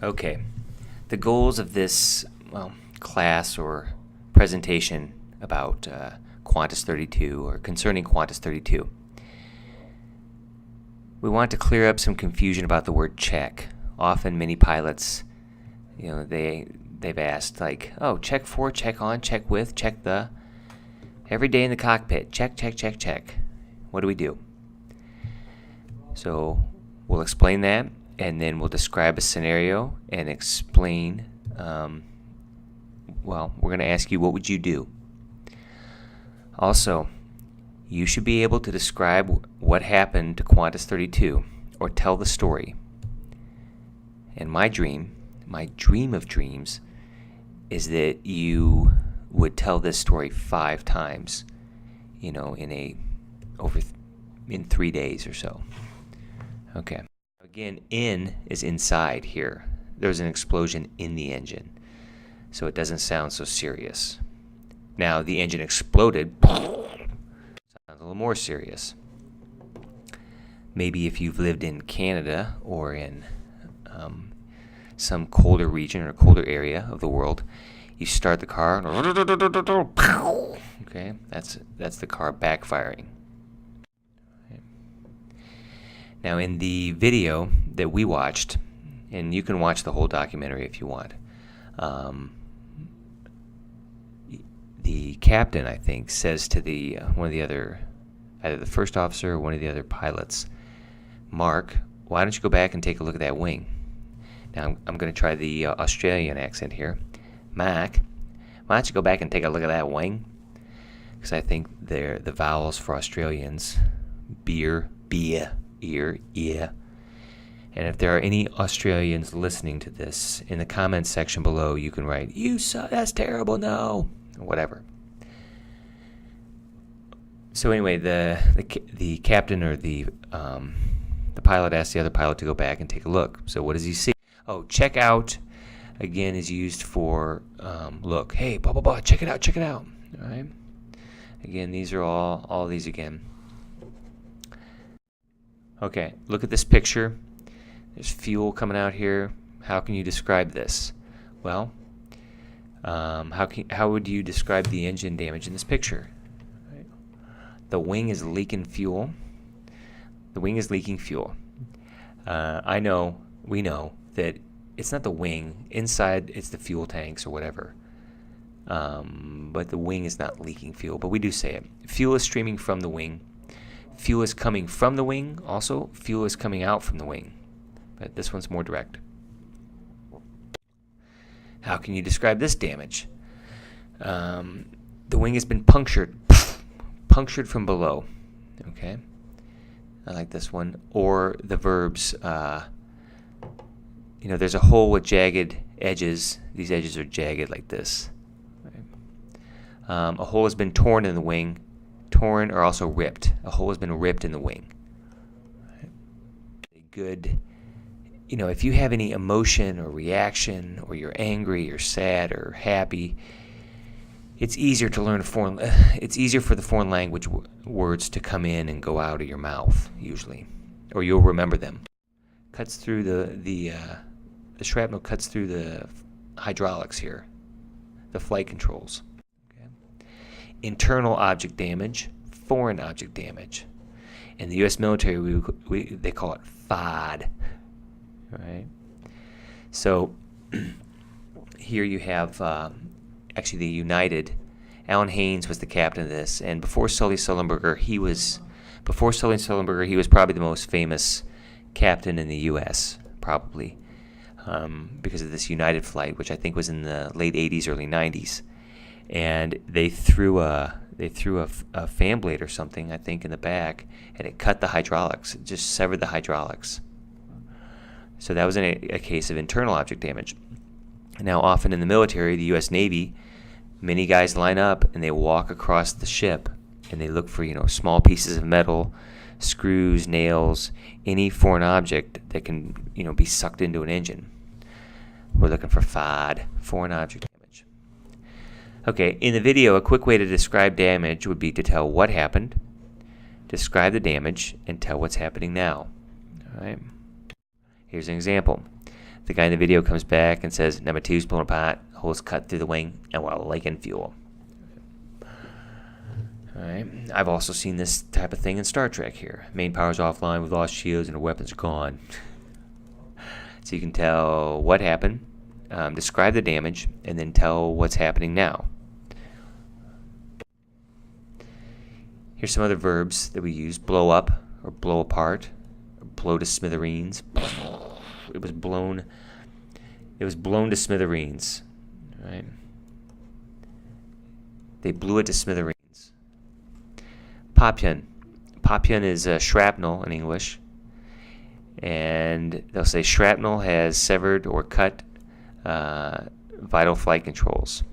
Okay, the goals of this, class or presentation about Qantas 32 or concerning Qantas 32. We want to clear up some confusion about the word check. Often many pilots, they've asked like, oh, check for, check on, check with, check the. Every day in the cockpit, check, check, check, check. What do we do? So we'll explain that, and then we'll describe a scenario and explain, we're going to ask you, what would you do? Also, you should be able to describe what happened to Qantas 32 or tell the story. And my dream of dreams, is that you would tell this story 5 times, in 3 days or so. Okay. Again, in is inside here. There's an explosion in the engine, so it doesn't sound so serious. Now, the engine exploded. Sounds a little more serious. Maybe if you've lived in Canada or in some colder region or colder area of the world, you start the car. Okay, that's the car backfiring. Now, in the video that we watched, and you can watch the whole documentary if you want, the captain, I think, says to the one of the other, either the first officer or one of the other pilots, Mark, why don't you go back and take a look at that wing? Now, I'm going to try the Australian accent here. Mark, why don't you go back and take a look at that wing? Because I think they're the vowels for Australians, beer, ear, yeah. And if there are any Australians listening to this, in the comments section below, you can write, "You suck, that's terrible, no," or whatever. So anyway, the captain or the pilot asks the other pilot to go back and take a look. So what does he see? Oh, check out, again, is used for look. Hey, blah, blah, blah, check it out. All right. Again, these are all these again. Okay, look at this picture. There's fuel coming out here. How can you describe this? Well, how would you describe the engine damage in this picture? Right. The wing is leaking fuel. We know that it's not the wing. Inside, it's the fuel tanks or whatever. But the wing is not leaking fuel. But we do say it. Fuel is streaming from the wing. Fuel is coming from the wing. Also, fuel is coming out from the wing. But this one's more direct. How can you describe this damage? The wing has been punctured. Punctured from below. Okay. I like this one. Or the verbs, there's a hole with jagged edges. These edges are jagged like this. Right. A hole has been torn in the wing. Torn or also ripped. A hole has been ripped in the wing. Right. Good. If you have any emotion or reaction, or you're angry or sad or happy, it's easier to learn it's easier for the foreign language words to come in and go out of your mouth usually, or you'll remember them. Cuts through the shrapnel cuts through the hydraulics here, the flight controls. Okay. Internal object damage, foreign object damage. In the U.S. military, they call it FOD. Right. So here you have actually the United. Alan Haynes was the captain of this, and before Sully Sullenberger, he was probably the most famous captain in the U.S. probably because of this United flight, which I think was in the late '80s, early '90s, and they threw a fan blade or something, I think, in the back, and it cut the hydraulics. It just severed the hydraulics. So that was a case of internal object damage. Now, often in the military, the U.S. Navy, many guys line up and they walk across the ship and they look for, small pieces of metal, screws, nails, any foreign object that can, be sucked into an engine. We're looking for FOD, foreign object damage. Okay, in the video, a quick way to describe damage would be to tell what happened, describe the damage, and tell what's happening now. All right. Here's an example. The guy in the video comes back and says, number two's blown apart, holes cut through the wing, and while leaking fuel. Alright, I've also seen this type of thing in Star Trek here. Main power's offline, we've lost shields, and our weapons are gone. So you can tell what happened, describe the damage, and then tell what's happening now. Here's some other verbs that we use. Blow up, or blow apart, or blow to smithereens. It was blown to smithereens. Right? They blew it to smithereens. Papyan. Papyan is shrapnel in English. And they'll say shrapnel has severed or cut vital flight controls.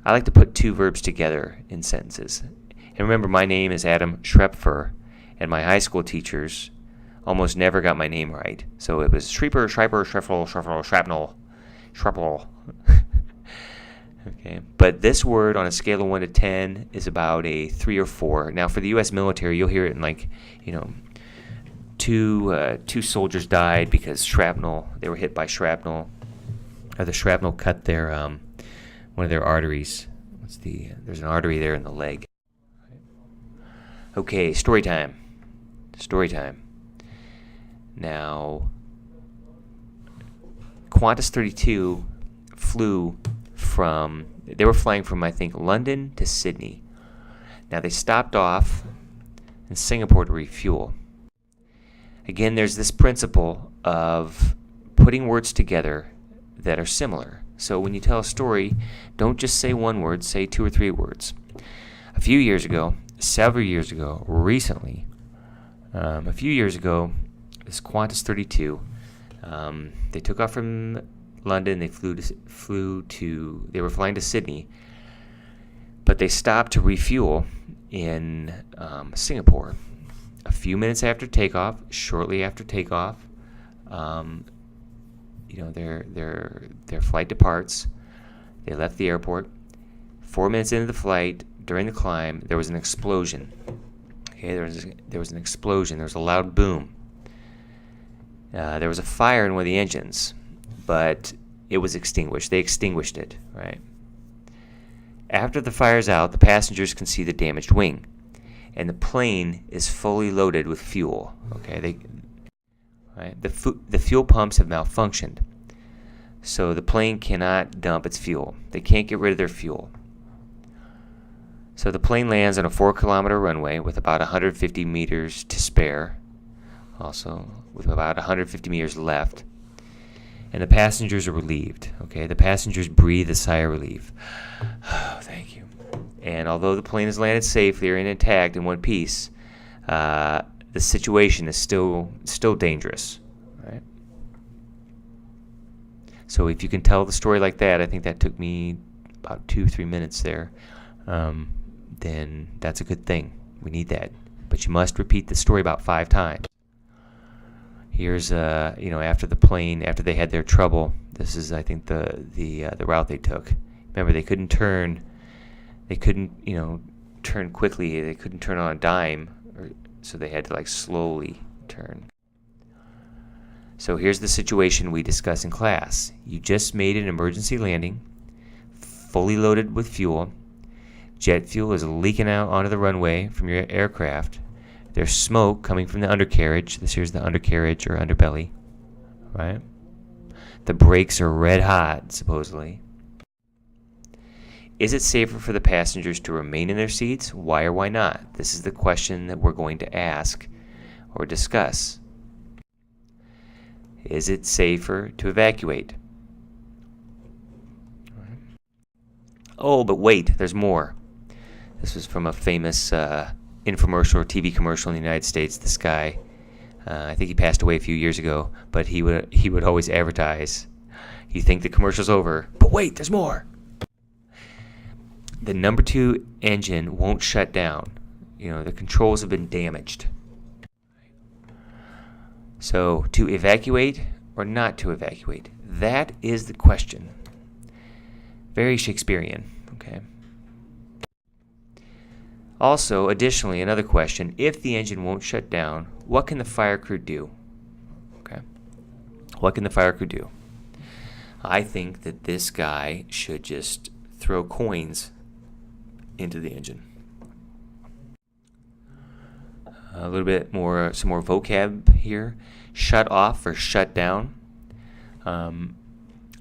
I like to put two verbs together in sentences. And remember, my name is Adam Schrepfer, and my high school teachers almost never got my name right. So it was Schreiber, Schreiber, Schreffel, Schreffel, Shrapnel, Schreppel. Okay, but this word on a scale of 1 to 10 is about a 3 or 4. Now, for the U.S. military, you'll hear it in two soldiers died because shrapnel. They were hit by shrapnel, or the shrapnel cut their one of their arteries. There's an artery there in the leg. Okay, story time. Story time. Now, Qantas 32 they were flying from, I think, London to Sydney. Now, they stopped off in Singapore to refuel. Again, there's this principle of putting words together that are similar. So when you tell a story, don't just say one word, say 2 or 3 words. A few years ago, several years ago, recently, a few years ago, this Qantas 32, they took off from London. They they were flying to Sydney, but they stopped to refuel in Singapore. A few minutes after takeoff, shortly after takeoff, their flight departs. They left the airport. 4 minutes into the flight, during the climb, there was an explosion. Okay, there was an explosion. There was a loud boom. There was a fire in one of the engines, but it was extinguished. They extinguished it, right? After the fire's out, the passengers can see the damaged wing, and the plane is fully loaded with fuel. Okay, the fuel pumps have malfunctioned, so the plane cannot dump its fuel. They can't get rid of their fuel. So the plane lands on a 4-kilometer runway with about 150 meters to spare, also with about 150 meters left. And the passengers are relieved. Okay, the passengers breathe a sigh of relief. Oh, thank you. And although the plane has landed safely and intact in one piece, the situation is still dangerous. Right? So if you can tell the story like that, I think that took me about 2-3 minutes there. Then that's a good thing. We need that. But you must repeat the story about 5 times. Here's after they had their trouble. This is, I think, the route they took. Remember, they couldn't turn. They couldn't turn quickly. They couldn't turn on a dime, so they had to slowly turn. So here's the situation we discuss in class. You just made an emergency landing, fully loaded with fuel. Jet fuel is leaking out onto the runway from your aircraft. There's smoke coming from the undercarriage. This here's the undercarriage or underbelly, right? The brakes are red hot, supposedly. Is it safer for the passengers to remain in their seats? Why or why not? This is the question that we're going to ask or discuss. Is it safer to evacuate? Oh, but wait, there's more. This was from a famous infomercial or TV commercial in the United States. This guy, I think he passed away a few years ago, but he would always advertise, you think the commercial's over, but wait, there's more. The number 2 engine won't shut down. The controls have been damaged. So, to evacuate or not to evacuate? That is the question. Very Shakespearean, okay? Also, additionally, another question, if the engine won't shut down, what can the fire crew do? Okay. What can the fire crew do? I think that this guy should just throw coins into the engine. A little bit more, some more vocab here. Shut off or shut down.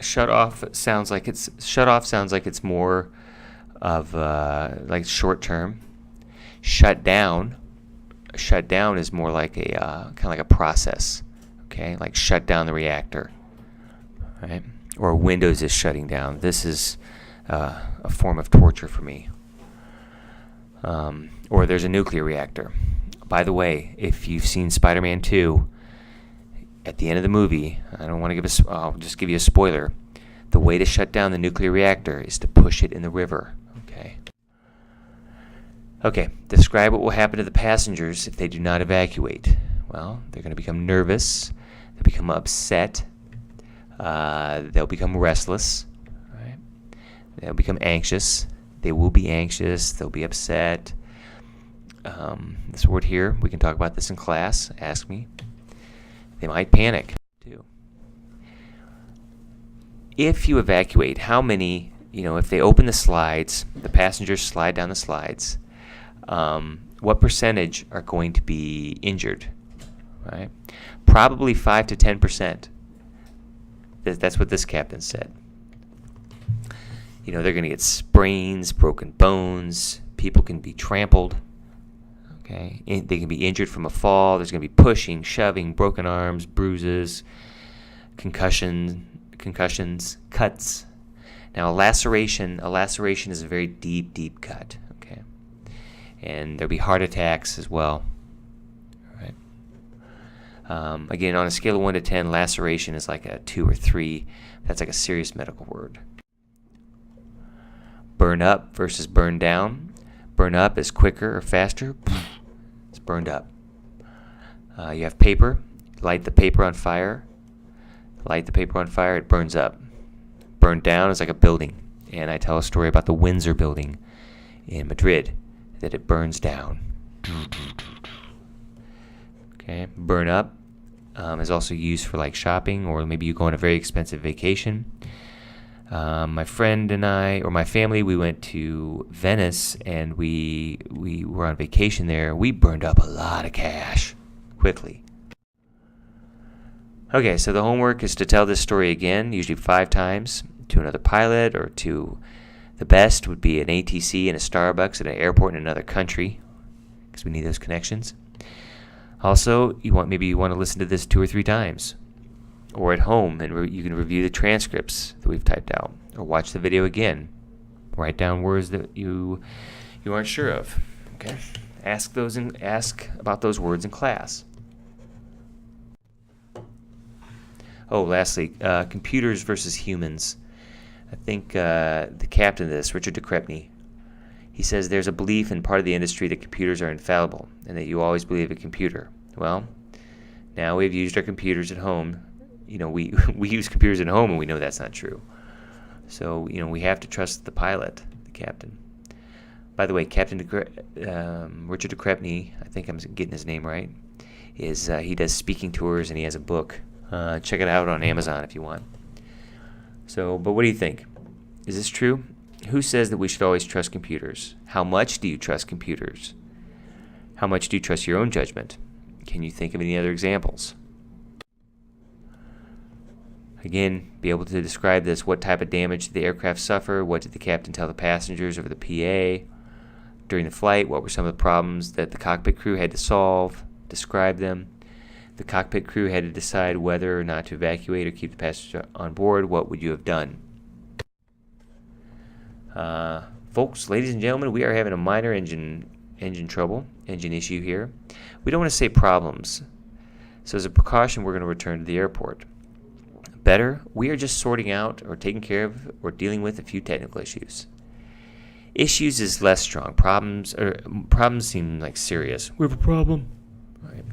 Shut off sounds like it's more of like short term. Shut down is more like a kind of like a process. Okay, like shut down the reactor, right? Or Windows is shutting down. This is a form of torture for me. Or there's a nuclear reactor. By the way, if you've seen Spider-Man 2, at the end of the movie, I'll just give you a spoiler. The way to shut down the nuclear reactor is to push it in the river. Okay, describe what will happen to the passengers if they do not evacuate. Well, they're going to become nervous. They'll become upset. They'll become restless. Right? They'll become anxious. They will be anxious. They'll be upset. This word here, we can talk about this in class. Ask me. They might panic, too. If you evacuate, how many, if they open the slides, the passengers slide down the slides, what percentage are going to be injured? Right? Probably 5 to 10%. That's what this captain said. They're going to get sprains, broken bones. People can be trampled. Okay, they can be injured from a fall. There's going to be pushing, shoving, broken arms, bruises, concussions, cuts. Now, a laceration is a very deep, deep cut. Okay, and there'll be heart attacks as well. All right. Again, on a scale of 1 to 10, laceration is like a 2 or 3. That's like a serious medical word. Burn up versus burn down. Burn up is quicker or faster. It's burned up. You have paper. Light the paper on fire. It burns up. Burned down is like a building. And I tell a story about the Windsor building in Madrid, that it burns down. Okay. Burn up is also used for like shopping, or maybe you go on a very expensive vacation. My friend and I, or my family, we went to Venice, and we were on vacation there. We burned up a lot of cash quickly. Okay, so the homework is to tell this story again, usually 5 times, to another pilot, or to the best would be an ATC and a Starbucks at an airport in another country, because we need those connections. Also, you want to listen to this 2 or 3 times. Or at home, and you can review the transcripts that we've typed out, or watch the video again. Write down words that you aren't sure of. Okay, ask about those words in class. Oh, lastly, computers versus humans. I think the captain of this, Richard de Crespigny, he says there's a belief in part of the industry that computers are infallible, and that you always believe a computer. Well, now we've used our computers at home. We use computers at home, and we know that's not true. So, we have to trust the pilot, the captain. By the way, Richard de Crespigny, I think I'm getting his name right, he does speaking tours, and he has a book. Check it out on Amazon if you want. So, but what do you think? Is this true? Who says that we should always trust computers? How much do you trust computers? How much do you trust your own judgment? Can you think of any other examples? Again, be able to describe this. What type of damage did the aircraft suffer? What did the captain tell the passengers over the PA? During the flight, what were some of the problems that the cockpit crew had to solve? Describe them. The cockpit crew had to decide whether or not to evacuate or keep the passenger on board. What would you have done? Folks, ladies and gentlemen, we are having a minor engine issue here. We don't want to say problems. So as a precaution, we're going to return to the airport. Better, we are just sorting out or taking care of or dealing with a few technical issues. Issues is less strong. Problems seem like serious. We have a problem. Right.